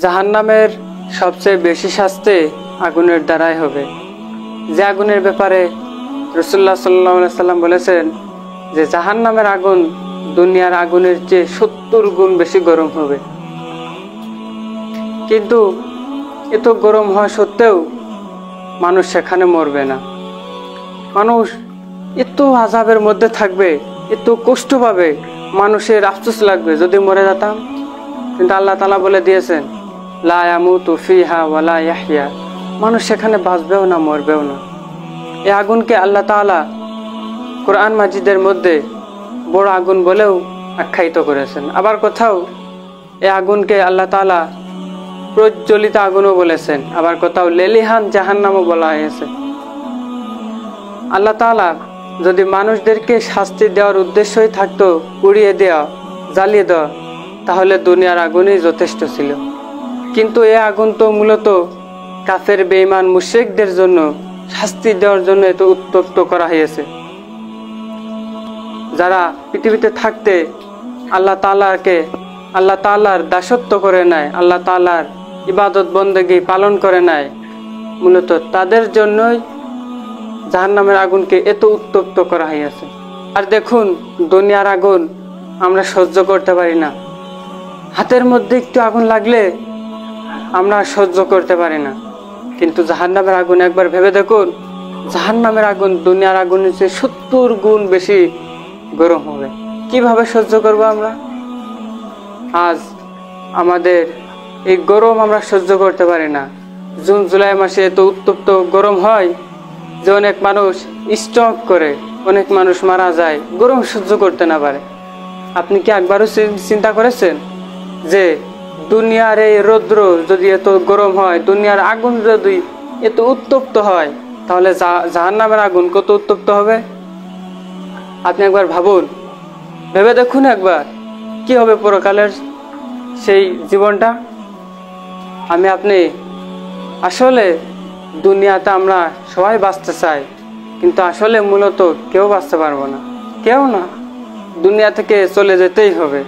জাহান্নামের সবচেয়ে বেশি শাস্তি আগুনের দ্বারাই হবে। যে আগুনের ব্যাপারে রাসূলুল্লাহ সাল্লাল্লাহু আলাইহি সাল্লাম বলেছেন যে জাহান্নামের আগুন দুনিয়ার আগুনের চেয়ে 70 গুণ বেশি গরম হবে। কিন্তু এত গরম হওয়া সত্ত্বেও মানুষ সেখানে মরবে না। মানুষ এত আযাবের মধ্যে থাকবে, এত কষ্ট পাবে, মানুষের আফসোস লাগবে যদি মরে যেতাম। কিন্তু আল্লাহ তাআলা বলে দিয়েছেন লা ইয়ামুতু ফিহা ওয়ালা ইয়াহইয়া, মানুষ সেখানে বাঁচবেও না মরবেও না। এই আগুনকে আল্লাহ তাআলা কোরআন মাজিদের মধ্যে বড় আগুন বলেও আখ্যায়িত করেছেন। আবার কোথাও এই আগুনকে আল্লাহ তাআলা প্রজ্বলিত আগুনও বলেছেন, আবার কোথাও লেলিহান জাহান্নামও বলা হয়েছে। আল্লাহ তাআলা যদি মানুষদেরকে শাস্তি দেওয়ার উদ্দেশ্যই থাকতো পুড়িয়ে দেওয়া, জ্বালিয়ে দেওয়া, তাহলে দুনিয়ার আগুনই যথেষ্ট ছিল। কিন্তু এই আগুন তো মূলত কাফের বেঈমান মুশরিকদের জন্য শাস্তি দেওয়ার জন্য এত উত্তপ্ত করা হয়েছে, যারা পৃথিবীতে থাকতে আল্লাহ তাআলার দাসত্ব করে নেয়, আল্লাহ তাআলার ইবাদত বন্দেগী পালন করে নেয়, মূলত তাদের জন্যই জাহান্নামের আগুনকে এত উত্তপ্ত করা হয়েছে। আর দেখুন, দুনিয়ার আগুন আমরা সহ্য করতে পারি না। হাতের মধ্যে একটু আগুন লাগলে আমরা সহ্য করতে পারি না, কিন্তু জাহান্নামের আগুন একবার ভেবে দেখুন, জাহান্নামের আগুন দুনিয়ার আগুনের চেয়ে 70 গুণ বেশি গরম হবে। কিভাবে সহ্য করব আমরা? আজ আমাদের এই গরম আমরা সহ্য করতে পারি না। জুন জুলাই মাসে এত উত্তপ্ত গরম হয় যে অনেক মানুষ স্ট্রোক করে, অনেক মানুষ মারা যায় গরম সহ্য করতে না পারে। আপনি কি একবারও চিন্তা করেছেন যে দুনিয়ার এই রৌদ্র যদি এত গরম হয়, দুনিয়ার আগুন যদি এত উত্তপ্ত হয়, তাহলে জাহান্নামের আগুন কত উত্তপ্ত হবে? আপনি একবার ভাবুন, ভেবে দেখুন একবার কি হবে পরকালের সেই জীবনটা। আপনি আসলে দুনিয়াতে আমরা সবাই বাঁচতে চাই, কিন্তু আসলে মূলত কেউ বাঁচতে পারবো না, কেউ না, দুনিয়া থেকে চলে যেতেই হবে।